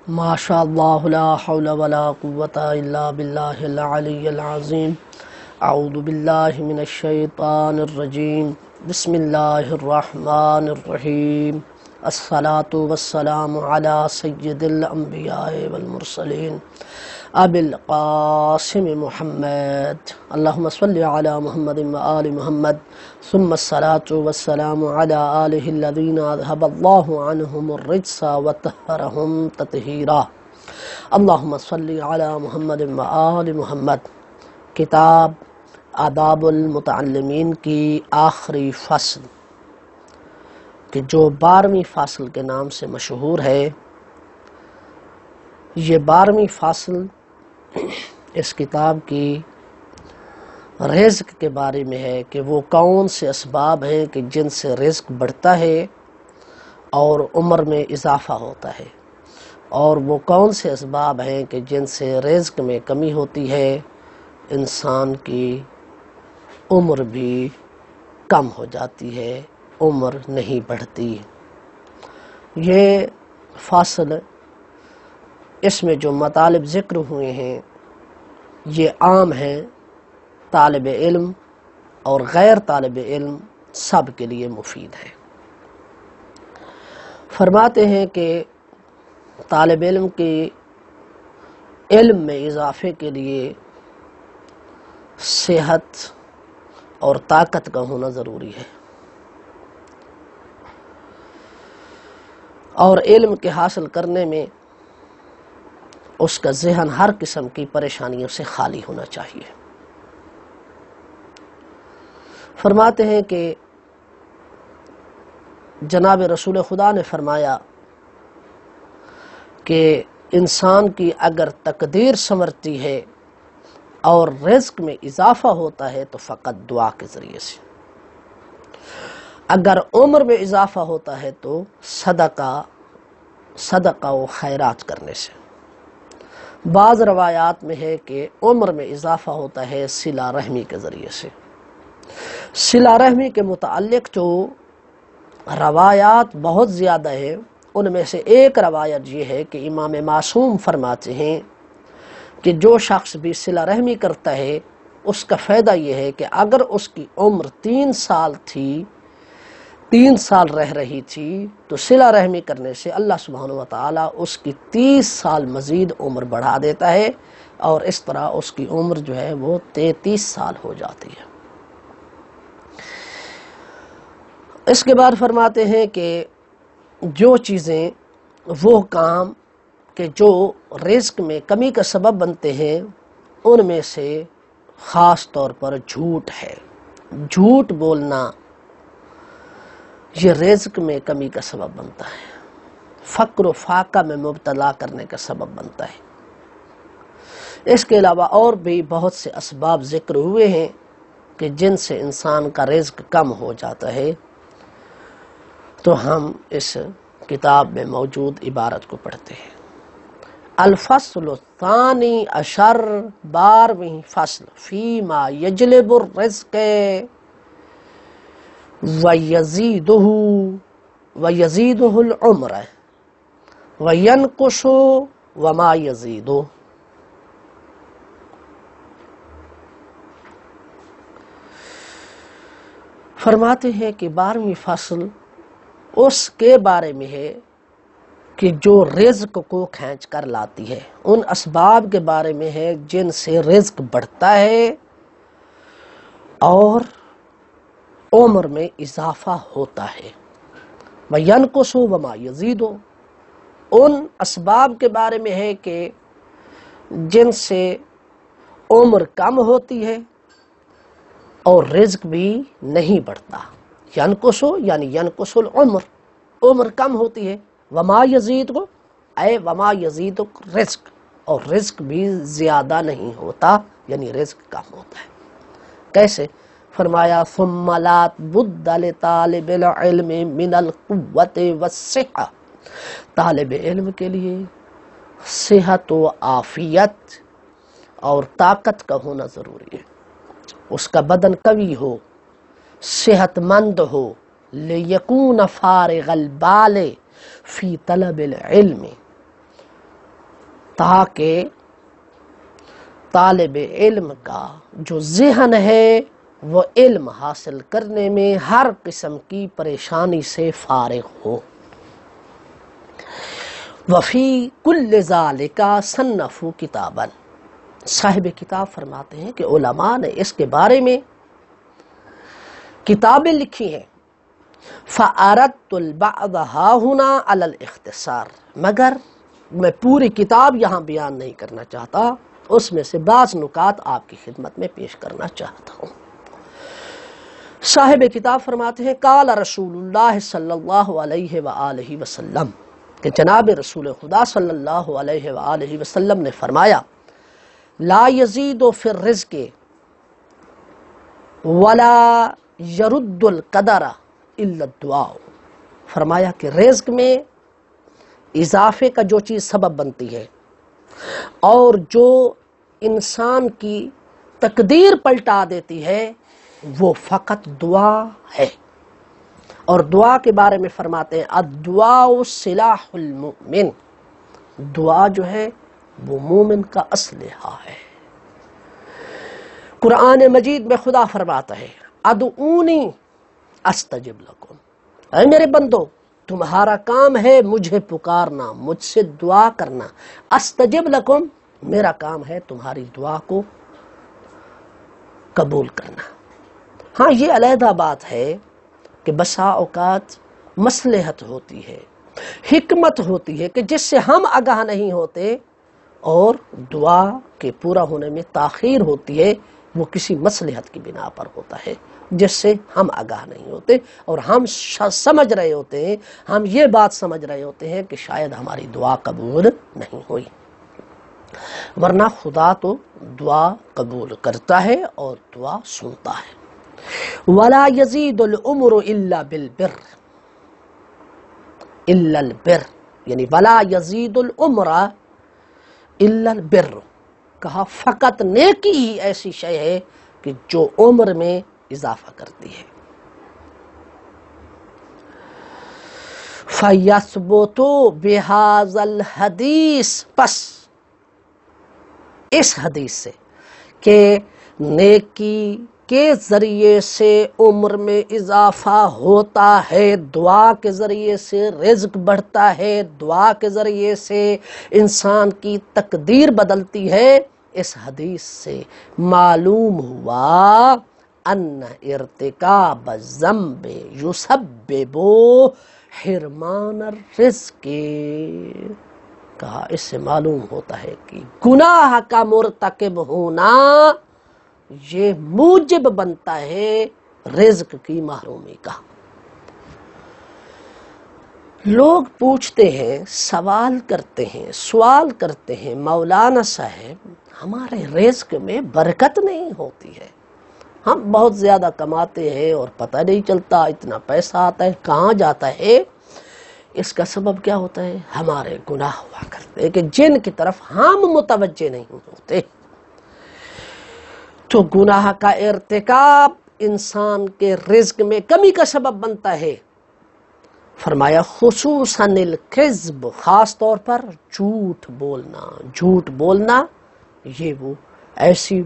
ماشاء اللہ لا حول ولا قوة الا باللہ العلی العظیم۔ اعوذ باللہ من الشیطان الرجیم۔ بسم اللہ الرحمن الرحیم۔ الصلاة والسلام علی سید الانبیاء والمرسلین ابی القاسم محمد اللہم صلی علی محمد وآل محمد ثم الصلاة والسلام علی آلہ الذین اذہب اللہ عنہم الرجس وطہرہم تطہیرا۔ اللہم صلی علی محمد وآل محمد۔ کتاب آداب المتعلمین کی آخری فصل کہ جو 12ویں فصل کے نام سے مشہور ہے، یہ 12ویں فصل اس کتاب کی رزق کے بارے میں ہے کہ وہ کون سے اسباب ہیں کہ جن سے رزق بڑھتا ہے اور عمر میں اضافہ ہوتا ہے، اور وہ کون سے اسباب ہیں کہ جن سے رزق میں کمی ہوتی ہے، انسان کی عمر بھی کم ہو جاتی ہے، عمر نہیں بڑھتی۔ یہ فصل اس میں جو مطالب ذکر ہوئے ہیں یہ عام ہیں، طالب علم اور غیر طالب علم سب کے لیے مفید ہے۔ فرماتے ہیں کہ طالب علم کے علم میں اضافے کے لیے صحت اور طاقت کا ہونا ضروری ہے، اور علم کے حاصل کرنے میں اس کا ذہن ہر قسم کی پریشانیوں سے خالی ہونا چاہیے۔ فرماتے ہیں کہ جناب رسول خدا نے فرمایا کہ انسان کی اگر تقدیر سنورتی ہے اور رزق میں اضافہ ہوتا ہے تو فقط دعا کے ذریعے سے، اگر عمر میں اضافہ ہوتا ہے تو صدقہ و خیرات کرنے سے۔ بعض روایات میں ہے کہ عمر میں اضافہ ہوتا ہے صلہ رحمی کے ذریعے سے۔ صلہ رحمی کے متعلق جو روایات بہت زیادہ ہیں، ان میں سے ایک روایت یہ ہے کہ امام معصوم فرماتے ہیں کہ جو شخص بھی صلہ رحمی کرتا ہے اس کا فائدہ یہ ہے کہ اگر اس کی عمر 3 سال تھی، 3 سال رہ رہی تھی، تو صلہ رحمی کرنے سے اللہ سبحانہ وتعالی اس کی 30 سال مزید عمر بڑھا دیتا ہے، اور اس طرح اس کی عمر جو ہے وہ 33 سال ہو جاتی ہے۔ اس کے بعد فرماتے ہیں کہ جو چیزیں، وہ کام کہ جو رزق میں کمی کا سبب بنتے ہیں، ان میں سے خاص طور پر جھوٹ ہے۔ جھوٹ بولنا یہ رزق میں کمی کا سبب بنتا ہے، فقر و فاقہ میں مبتلا کرنے کا سبب بنتا ہے۔ اس کے علاوہ اور بھی بہت سے اسباب ذکر ہوئے ہیں کہ جن سے انسان کا رزق کم ہو جاتا ہے، تو ہم اس کتاب میں موجود عبارت کو پڑھتے ہیں۔ الفصل الثانی عشر، 12ویں فصل، فیما یجلب الرزق ویزیدہ العمر وینقص وما یزید۔ فرماتے ہیں کہ 12ویں فصل اس کے بارے میں ہے کہ جو رزق کو کھینچ کر لاتی ہے، ان اسباب کے بارے میں ہے جن سے رزق بڑھتا ہے اور عمر میں اضافہ ہوتا ہے۔ وَيَنْقُصُ وَمَا يَزِيدُ، ان اسباب کے بارے میں ہے کہ جن سے عمر کم ہوتی ہے اور رزق بھی نہیں بڑھتا۔ ینقص یعنی ینقص العمر، عمر کم ہوتی ہے، وما یزید کو اے وما یزید رزق، اور رزق بھی زیادہ نہیں ہوتا، یعنی رزق کم ہوتا ہے۔ کیسے؟ فرمایا ثم لا بد لطالب العلم من القوت والصحہ، طالب علم کے لیے صحت و عافیت اور طاقت کا ہونا ضروری ہے، اس کا بدن قوی ہو، صحت مند ہو، لیکون فارغ البال فی طلب العلم، تاکہ طالب علم کا جو ذہن ہے وہ علم حاصل کرنے میں ہر قسم کی پریشانی سے فارغ ہو۔ وفی کل ذالک صنفوا کتابا، صاحب کتاب فرماتے ہیں کہ علماء نے اس کے بارے میں کتابیں لکھی ہیں۔ فَأَرَدْتُ الْبَعْضَ هَاهُنَا عَلَى الْاخْتِصَارِ، مگر میں پوری کتاب یہاں بیان نہیں کرنا چاہتا، اس میں سے بعض نکات آپ کی خدمت میں پیش کرنا چاہتا ہوں۔ صاحب کتاب فرماتے ہیں قال رسول اللہ صلی اللہ علیہ وآلہ وسلم، کہ جناب رسول خدا صلی اللہ علیہ وآلہ وسلم نے فرمایا لا یزید فی الرزق ولا یرد القدر الا الدعاء، فرمایا کہ رزق میں اضافے کا جو چیز سبب بنتی ہے اور جو انسان کی تقدیر پلٹا دیتی ہے وہ فقط دعا ہے۔ اور دعا کے بارے میں فرماتے ہیں الدعاء سلاح المؤمن، دعا جو ہے وہ مومن کا اسلحہ ہے۔ قرآن مجید میں خدا فرماتا ہے ادعونی استجب لکم، اے میرے بندو تمہارا کام ہے مجھے پکارنا، مجھ سے دعا کرنا، استجب لکم میرا کام ہے تمہاری دعا کو قبول کرنا۔ ہاں یہ علیحدہ بات ہے کہ بسا اوقات مصلحت ہوتی ہے، حکمت ہوتی ہے کہ جس سے ہم آگاہ نہیں ہوتے اور دعا کے پورا ہونے میں تاخیر ہوتی ہے، وہ کسی مصلحت کی بنا پر ہوتا ہے جس سے ہم آگاہ نہیں ہوتے اور ہم سمجھ رہے ہوتے ہیں، ہم یہ بات سمجھ رہے ہوتے ہیں کہ شاید ہماری دعا قبول نہیں ہوئی، ورنہ خدا تو دعا قبول کرتا ہے اور دعا سنتا ہے۔ وَلَا يَزِيدُ الْعُمُرُ إِلَّا بِالْبِرِّ، إِلَّا الْبِرِّ یعنی وَلَا يَزِيدُ الْعُمْرَ إِلَّا الْبِرِّ، کہا فقط نیکی ہی ایسی شے ہے کہ جو عمر میں اضافہ کرتی ہے۔ فَيَثْبُتُ بِهَذَا الْحَدِيثِ، پس اس حدیث سے کہ نیکی کے ذریعے سے عمر میں اضافہ ہوتا ہے، دعا کے ذریعے سے رزق بڑھتا ہے، دعا کے ذریعے سے انسان کی تقدیر بدلتی ہے، اس حدیث سے معلوم ہوا ان ارتکاب الذنب یسبب حرمان الرزق، کہا اس سے معلوم ہوتا ہے کہ گناہ کا مرتکب ہونا یہ موجب بنتا ہے رزق کی محرومی کا۔ لوگ پوچھتے ہیں، سوال کرتے ہیں مولانا صاحب ہمارے رزق میں برکت نہیں ہوتی ہے، ہم بہت زیادہ کماتے ہیں اور پتہ نہیں چلتا اتنا پیسہ آتا ہے کہاں جاتا ہے۔ اس کا سبب کیا ہوتا ہے؟ ہمارے گناہ ہوا کرتے ہیں کہ جن کی طرف ہم متوجہ نہیں ہوتے۔ تو گناہ کا ارتکاب انسان کے رزق میں کمی کا سبب بنتا ہے۔ فرمایا خصوصاً الکذب، خاص طور پر جھوٹ بولنا یہ وہ ایسی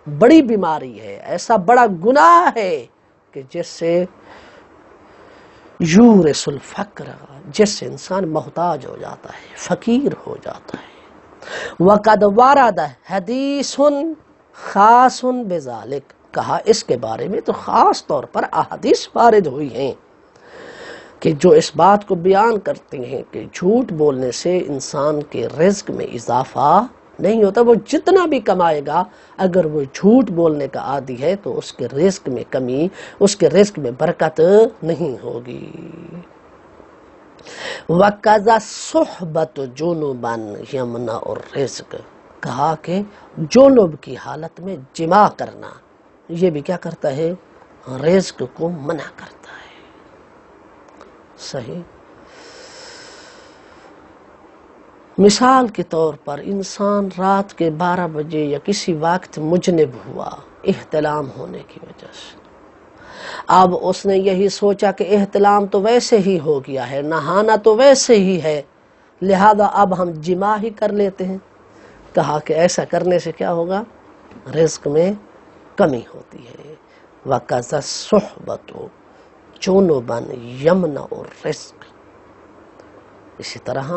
بڑی بیماری ہے، ایسا بڑا گناہ ہے کہ جس سے یورث الفقر، جس سے انسان محتاج ہو جاتا ہے، فقیر ہو جاتا ہے۔ وقد ورد حدیث خاص بذالک، کہا اس کے بارے میں تو خاص طور پر احادیث وارد ہوئی ہیں کہ جو اس بات کو بیان کرتے ہیں کہ جھوٹ بولنے سے انسان کے رزق میں اضافہ نہیں ہوتا، وہ جتنا بھی کمائے گا اگر وہ جھوٹ بولنے کا عادی ہے تو اس کے رزق میں کمی، اس کے رزق میں برکت نہیں ہوگی۔ وَكَذَا صُحْبَةُ جُنُبًا يَمْنَعُ الرِّزْقَ، کہا کہ جنوب کی حالت میں جماع کرنا یہ بھی کیا کرتا ہے؟ رزق کو منع کرتا ہے۔ صحیح۔ مثال کے طور پر انسان رات کے 12 بجے یا کسی وقت مجنب ہوا احتلام ہونے کی وجہ سے، اب اس نے یہی سوچا کہ احتلام تو ویسے ہی ہو گیا ہے، نہانا تو ویسے ہی ہے، لہذا اب ہم جمع ہی کر لیتے ہیں۔ کہا کہ ایسا کرنے سے کیا ہوگا؟ رزق میں کمی ہوتی ہے۔ وَكَذَا الصُّحْبَةُ جُنُبًا يَمْنَعُ الرِّزْقَ، اسی طرح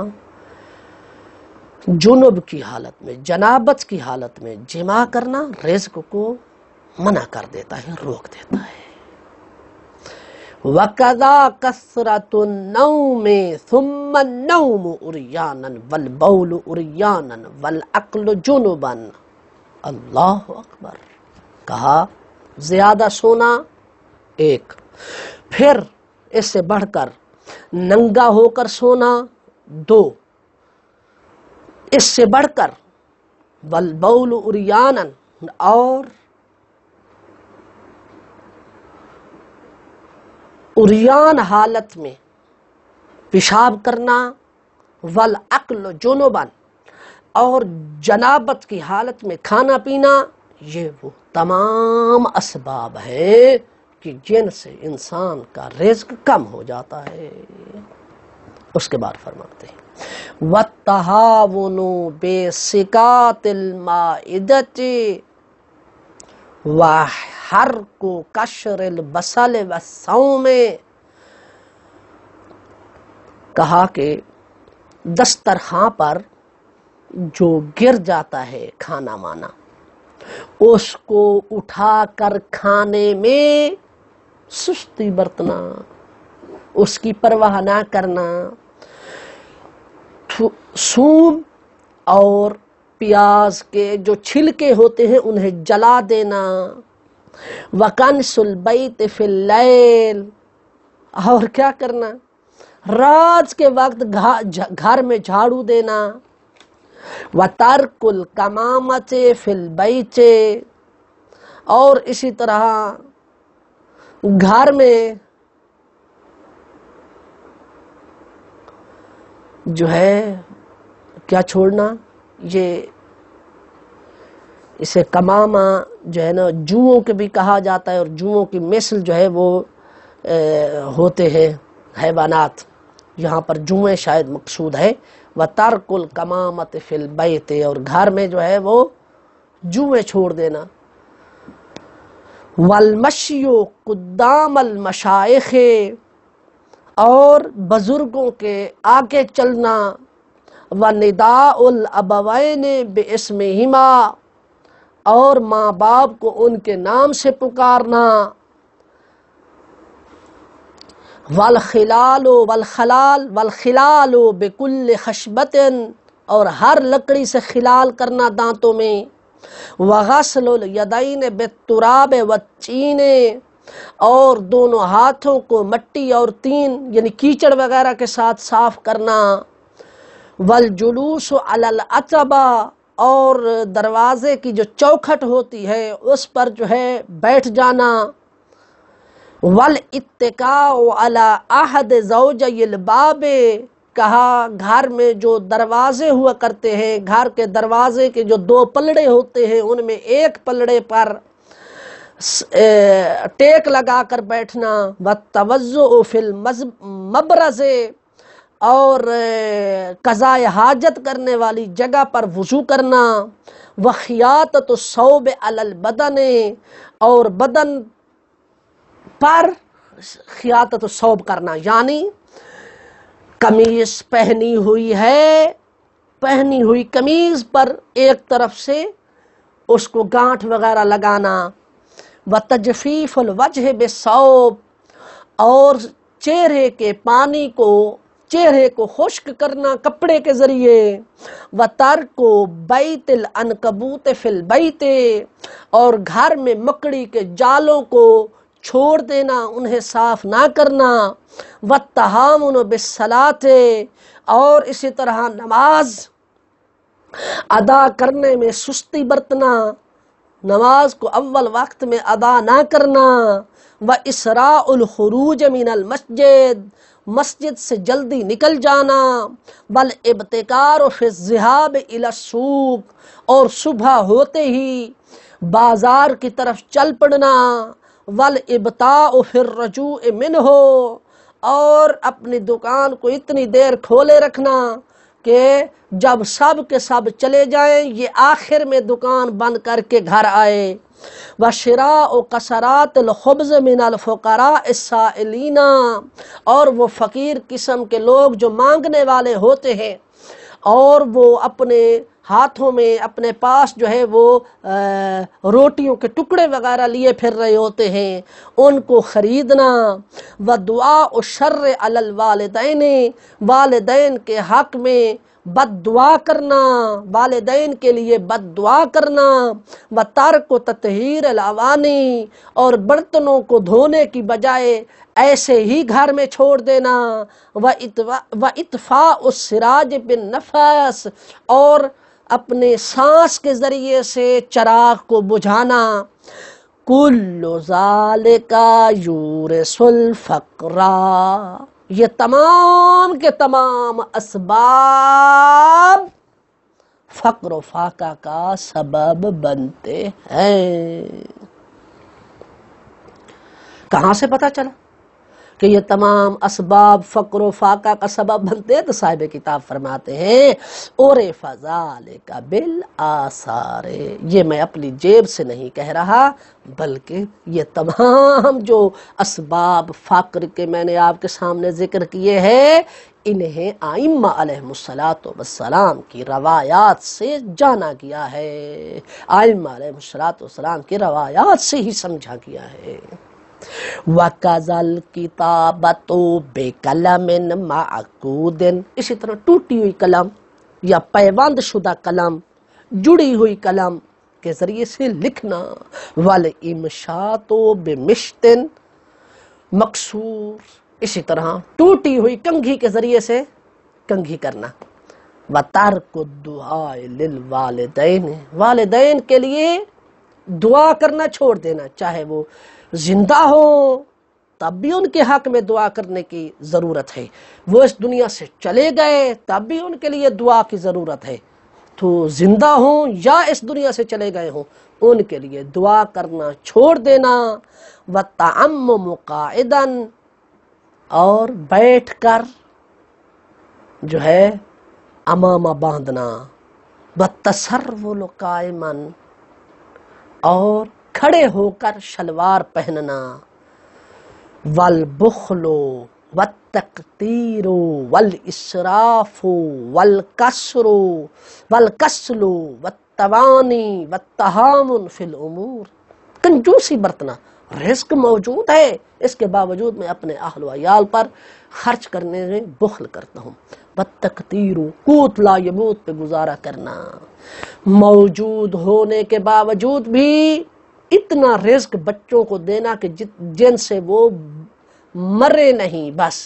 جنوب کی حالت میں، جنابت کی حالت میں جمع کرنا رزق کو منع کر دیتا ہے، روک دیتا ہے۔ وَكَذَا كَثْرَةُ النَّوْمِ ثُمَّ النَّوْمُ عُرْيَانًا وَالْبَوْلُ عُرْيَانًا وَالْعَقْلُ جُنُبًا۔ اللہ اکبر۔ کہا زیادہ سونا ایک، پھر اس سے بڑھ کر ننگا ہو کر سونا دو، اس سے بڑھ کر والبول عریانن، اور عریان حالت میں پیشاب کرنا، والعقل جنبن، اور جنابت کی حالت میں کھانا پینا، یہ وہ تمام اسباب ہیں کہ جن سے انسان کا رزق کم ہو جاتا ہے۔ اس کے بعد فرماتے ہیں وَالتَّهَاوُنُ بِسِكَاتِ الْمَائِدَةِ وَحَرْقُ قَشْرِ الْبَصَلِ وَالثَّوْمِ۔ کہا کہ دسترخوان پر جو گر جاتا ہے کھانا وانا، اس کو اٹھا کر کھانے میں سستی برتنا، اس کی پرواہ نہ کرنا، ثوم اور پیاز کے جو چھلکے ہوتے ہیں انہیں جلا دینا، وَكَنْسُ الْبَيْتِ فِي اللَّيْلِ، اور کیا کرنا؟ رات کے وقت گھر میں جھاڑو دینا، وَتَرْكُ الْكَمَامَةِ فِي الْبَيْتِ، اور اسی طرح گھر میں جو ہے کیا چھوڑنا، یہ اسے کمامہ جو ہے نا جوؤں کے بھی کہا جاتا ہے، اور جوؤں کی مثل جو ہے وہ ہوتے ہیں حیوانات، یہاں پر جوئیں شاید مقصود ہے۔ وَتَرْكُ الْكَمَامَةِ فِي الْبَيْتِ، اور گھر میں جو ہے وہ جوئیں چھوڑ دینا۔ وَالْمَشْيُ قُدَّامَ الْمَشَائِخِ، اور بزرگوں کے آگے چلنا، وَنِدَاءُ الْأَبَوَيْنِ بِاسْمِهِمَا، اور ماں باپ کو ان کے نام سے پکارنا، والخلال بكل خشبة، اور ہر لکڑی سے خلال کرنا دانتوں میں، وغسل الیدین بالتراب والطین، اور دونوں ہاتھوں کو مٹی اور طین یعنی کیچڑ وغیرہ کے ساتھ صاف کرنا، والجلوس علی العتبہ، اور دروازے کی جو چوکھٹ ہوتی ہے اس پر جو ہے بیٹھ جانا، والاتکاء علی احد زوجی الباب، کہا گھر میں جو دروازے ہوا کرتے ہیں، گھر کے دروازے کے جو دو پلڑے ہوتے ہیں ان میں ایک پلڑے پر ٹیک لگا کر بیٹھنا، والتوضؤ فی المبرز، اور قضاء حاجت کرنے والی جگہ پر وضو کرنا، وخیاطۃ الثوب علی البدن، اور بدن پر خیاطت الثوب کرنا، یعنی قمیض پہنی ہوئی ہے، پہنی ہوئی قمیض پر ایک طرف سے اس کو گانٹھ وغیرہ لگانا، وتجفیف الوجہ بالثوب، اور چہرے کے پانی کو، چہرے کو خشک کرنا کپڑے کے ذریعے، وترک بیت العنکبوت فی البیت، اور گھر میں مکڑی کے جالوں کو چھوڑ دینا، انہیں صاف نہ کرنا، والتہاون بالصلاۃ، اور اسی طرح نماز ادا کرنے میں سستی برتنا، نماز کو اول وقت میں ادا نہ کرنا، واسراء الخروج من المسجد، مسجد سے جلدی نکل جانا، والابتکار فی الذهاب الى السوق، اور صبح ہوتے ہی بازار کی طرف چل پڑنا، والابتاء فی الرجوع منہ، اور اپنی دکان کو اتنی دیر کھولے رکھنا کہ جب سب کے سب چلے جائیں یہ آخر میں دکان بند کر کے گھر آئے۔ وَشِرَاءُ قَصَرَاتِ الْخُبْزِ مِنَ الْفُقَرَاءِ السَّائِلِينَ، اور وہ فقیر قسم کے لوگ جو مانگنے والے ہوتے ہیں اور وہ اپنے ہاتھوں میں اپنے پاس جو ہے وہ روٹیوں کے ٹکڑے وغیرہ لیے پھر رہے ہوتے ہیں، ان کو خریدنا۔ وَدُعَاءُ الشَّرِّ عَلَى الْوَالِدَيْنِ، والدین کے حق میں بد دعا کرنا، والدین کے لیے بد دعا کرنا۔ وَتَرْكُ تَطْهِيرِ الْأَوَانِي، اور برتنوں کو دھونے کی بجائے ایسے ہی گھر میں چھوڑ دینا۔ وَإِطْفَاءُ السِّرَاجِ بِالنَّفَسِ، اور اپنے سانس کے ذریعے سے چراغ کو بجھانا۔ كُلُّ ذَلِكَ يُورِثُ الْفَقْرَ، یہ تمام کے تمام اسباب فقر و فاقہ کا سبب بنتے ہیں۔ کہاں سے پتہ چلا کہ یہ تمام اسباب فقر و فاقہ کا سبب بنتے ہیں؟ تو صاحب کتاب فرماتے ہیں عُرِفَ ذَلِكَ بِالْآثَارِ، یہ میں اپنی جیب سے نہیں کہہ رہا، بلکہ یہ تمام جو اسباب فقر کے میں نے آپ کے سامنے ذکر کیے ہیں، انہیں ائمہ علیہم السلام کی روایات سے جانا گیا ہے، ائمہ علیہم السلام کی روایات سے ہی سمجھا گیا ہے۔ وَكَذَا الْكِتَابَةُ بِقَلَمٍ مَعْقُودٍ، اسی طرح ٹوٹی ہوئی قلم یا پیوند شدہ قلم، جڑی ہوئی قلم کے ذریعے سے لکھنا۔ وَالْإِمْشَاطُ بِمِشْطٍ مَقْصُورٍ، اسی طرح ٹوٹی ہوئی کنگھی کے ذریعے سے کنگھی کرنا۔ وَتَرْكُ الدُّعَاءِ لِلْوَالِدَيْنِ، والدین کے لیے دعا کرنا چھوڑ دینا، چاہے وہ زندہ ہو تب بھی ان کے حق میں دعا کرنے کی ضرورت ہے، وہ اس دنیا سے چلے گئے تب بھی ان کے لیے دعا کی ضرورت ہے، تو زندہ ہوں یا اس دنیا سے چلے گئے ہوں ان کے لیے دعا کرنا چھوڑ دینا۔ وَالتَّعَمُّمُ قَاعِدًا، اور بیٹھ کر جو ہے امامہ باندھنا۔ وَالتَّسَرْوُلُ قَائِمًا، اور کھڑے ہو کر شلوار پہننا۔ والبخل والتقتیر والاسراف والکسر والتوانی والتہاون فی الامور، کنجوسی برتنا، رزق موجود ہے اس کے باوجود میں اپنے اہل و عیال پر خرچ کرنے میں بخل کرتا ہوں۔ والتقتیر، قوت لا یموت پہ گزارا کرنا، موجود ہونے کے باوجود بھی اتنا رزق بچوں کو دینا کہ جن سے وہ مرے نہیں، بس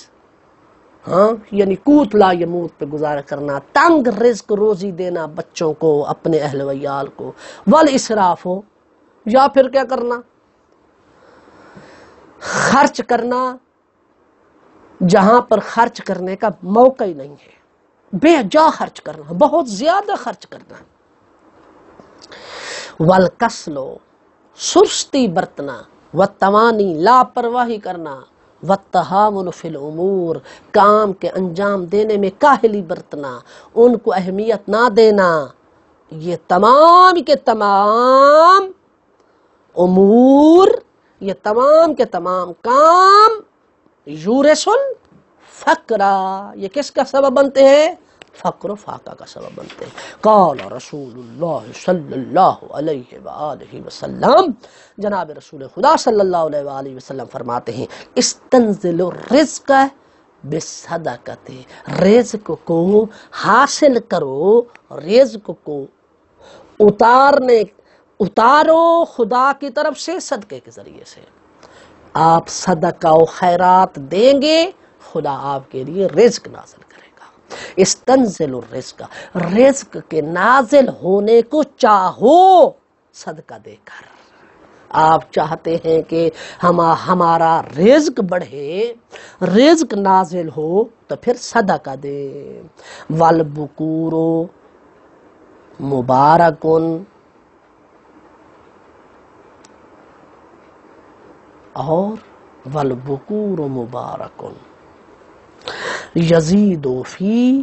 ہاں، یعنی قوت لا یموت پہ گزارا کرنا، تنگ رزق روزی دینا بچوں کو، اپنے اہل و عیال کو۔ والاسراف ہو، یا پھر کیا کرنا، خرچ کرنا جہاں پر خرچ کرنے کا موقع ہی نہیں ہے، بے جا خرچ کرنا، بہت زیادہ خرچ کرنا۔ والکسل، سستی برتنا، والتوانی، لاپرواہی کرنا، والتہاون فی الامور، کام کے انجام دینے میں کاہلی برتنا، ان کو اہمیت نہ دینا، یہ تمام کے تمام امور، یہ تمام کے تمام کام یورث الفقر، یہ کس کا سبب بنتے ہیں؟ فقر و فاقہ کا سبب بنتے ہیں۔ قال رسول اللہ صلی اللہ علیہ وآلہ وسلم، جناب رسول خدا صلی اللہ علیہ وآلہ وسلم فرماتے ہیں استنزل الرزق بالصدقۃ، رزق کو حاصل کرو، رزق کو اتارو خدا کی طرف سے صدقے کے ذریعے سے۔ آپ صدقہ و خیرات دیں گے، خدا آپ کے لیے رزق نازل کرے گا۔ استنزل الرزق، رزق کے نازل ہونے کو چاہو صدقہ دے کر۔ آپ چاہتے ہیں کہ ہمارا رزق بڑھے، رزق نازل ہو، تو پھر صدقہ دے۔ والبکور مبارکن، اور والبکور مبارکن یزید فی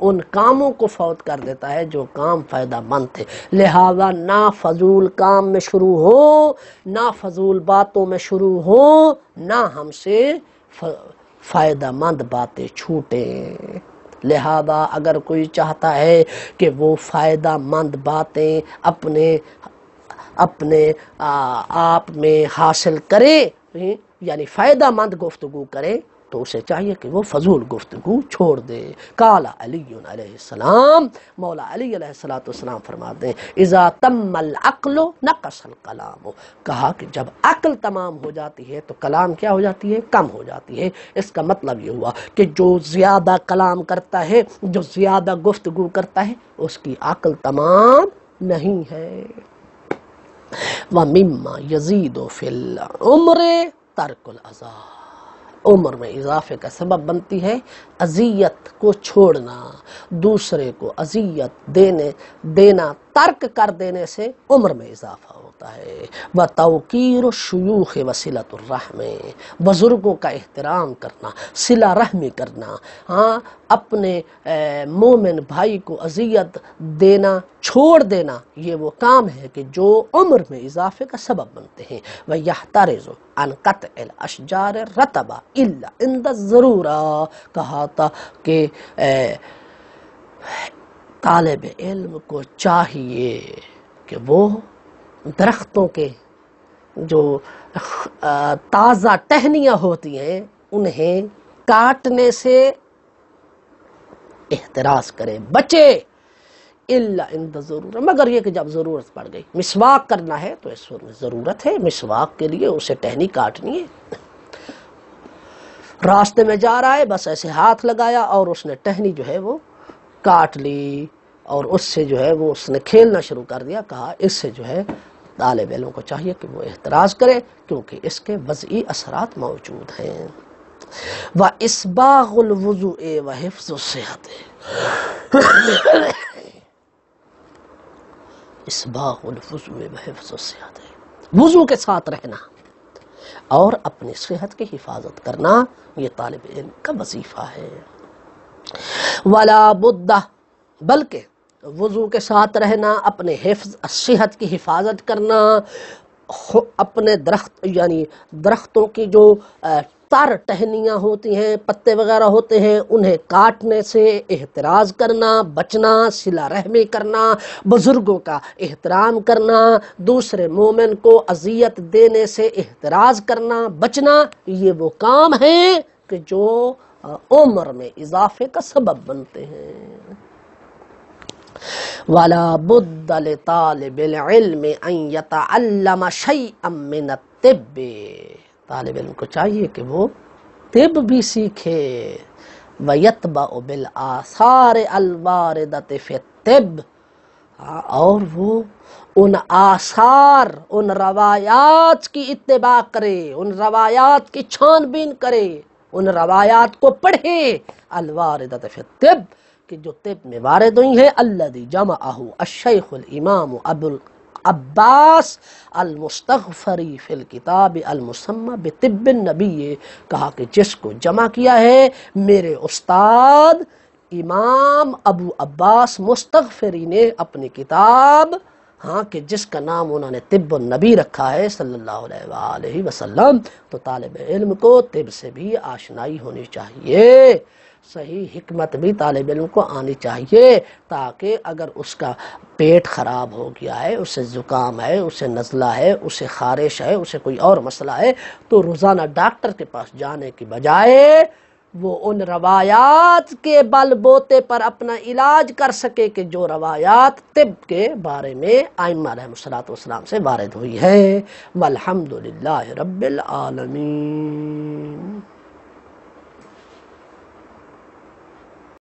ان کاموں کو فوت کر دیتا ہے جو کام فائدہ مند تھے۔ لہذا نہ فضول کام میں شروع ہو، نہ فضول باتوں میں شروع ہو، نہ ہم سے فائدہ مند باتیں چھوٹیں۔ لہذا اگر کوئی چاہتا ہے کہ وہ فائدہ مند باتیں اپنے آپ میں حاصل کرے، یعنی فائدہ مند گفتگو کرے، تو اسے چاہیے کہ وہ فضول گفتگو چھوڑ دے۔ قال علی علیہ السلام، مولا علی علیہ السلام فرماتے ہیں اذا تم العقل نقص الکلام، کہا کہ جب عقل تمام ہو جاتی ہے تو کلام کیا ہو جاتی ہے؟ کم ہو جاتی ہے۔ اس کا مطلب یہ ہوا کہ جو زیادہ کلام کرتا ہے، جو زیادہ گفتگو کرتا ہے، اس کی عقل تمام نہیں ہے۔ وَمِمَّا يَزِيدُ فِي الْعُمْرِ تَرْكُ الْعَذَابِ، عمر میں اضافے کا سبب بنتی ہے اذیت کو چھوڑنا، دوسرے کو اذیت دینا ترک کر دینے سے عمر میں اضافہ ہوتا ہے۔ وَتَوْقِيرُ الشُّيُوخِ وَصِلَةُ الرَّحْمِ، بزرگوں کا احترام کرنا، صلہ رحمی کرنا، اپنے مومن بھائی کو اذیت دینا چھوڑ دینا، یہ وہ کام ہے کہ جو عمر میں اضافے کا سبب بنتے ہیں۔ وَيَحْتَرِزُ عَنْ قَطْعِ الْأَشْجَارِ الرَّطَبَ إِلَّا عِنْدَ الضَّرُورَةِ، کہا تھا کہ طالب علم کو چاہیے کہ وہ درختوں کے جو تازہ ٹہنیاں ہوتی ہیں انہیں کاٹنے سے احتراز کرے، بچے، الا عند ضرورت، مگر یہ کہ جب ضرورت پڑ گئی، مسواک کرنا ہے تو اس میں ضرورت ہے، مسواک کے لیے اسے ٹہنی کاٹنی ہے، راستے میں جا رہا ہے بس ایسے ہاتھ لگایا اور اس نے ٹہنی جو ہے وہ کاٹ لی اور اس سے جو ہے وہ اس نے کھیلنا شروع کر دیا، کہا اس سے جو ہے طالب علم کو چاہیے کہ وہ احتراز کرے کیونکہ اس کے وضعی اثرات موجود ہیں۔ وَإِسْبَاغُ الْوُضُوءِ وَحِفْظُ الصِّحَةِ، اسباغ الوضوء وحفظ الصحت، وضو کے ساتھ رہنا اور اپنی صحت کی حفاظت کرنا، یہ طالب علم کا وظیفہ ہے۔ ولا بد، بلکہ وضو کے ساتھ رہنا، اپنے حفظ صحت کی حفاظت کرنا، اپنے درختوں کی جو تر ٹہنیاں ہوتی ہیں، پتے وغیرہ ہوتے ہیں، انہیں کاٹنے سے احتراز کرنا، بچنا، صلہ رحمی کرنا، بزرگوں کا احترام کرنا، دوسرے مومن کو اذیت دینے سے احتراز کرنا، بچنا، یہ وہ کام ہیں کہ جو عمر میں اضافے کا سبب بنتے ہیں۔ وَلَا بُدَّ لِطَالِبِ الْعِلْمِ أَن يَتَعَلَّمَ شَيْئًا مِّنَ الطِّبِّ، طالب علم کو چاہیے کہ وہ طب بھی سیکھے، وَيَتْبَعُ بِالْآثَارِ الْوَارِدَةِ فِي الطِّبِّ، اور وہ ان آثار، ان روایات کی اتباع کرے، ان روایات کی چھان بین کرے، ان روایات کو پڑھے، الواردۃ فی الطب، کہ جو طب میں وارد ہوئی ہیں، الذی جمعہ الشیخ الامام ابو العباس المستغفری فی الکتاب المسمی بطب النبی، کہا کہ جس کو جمع کیا ہے میرے استاد امام ابو عباس مستغفری نے اپنی کتاب، کہ جس کا نام انہوں نے طب النبی رکھا ہے صلی اللہ علیہ وآلہ وسلم، تو طالب علم کو طب سے بھی آشنائی ہونی چاہیے، صحیح حکمت بھی طالب علم کو آنی چاہیے، تاکہ اگر اس کا پیٹ خراب ہو گیا ہے، اسے زکام ہے، اسے نزلہ ہے، اسے خارش ہے، اسے کوئی اور مسئلہ ہے، تو روزانہ ڈاکٹر کے پاس جانے کی بجائے وہ ان روایات کے بل بوتے پر اپنا علاج کر سکے کہ جو روایات طب کے بارے میں ائمہ علیہ السلام سے وارد ہوئی ہے۔ والحمد للہ رب العالمین۔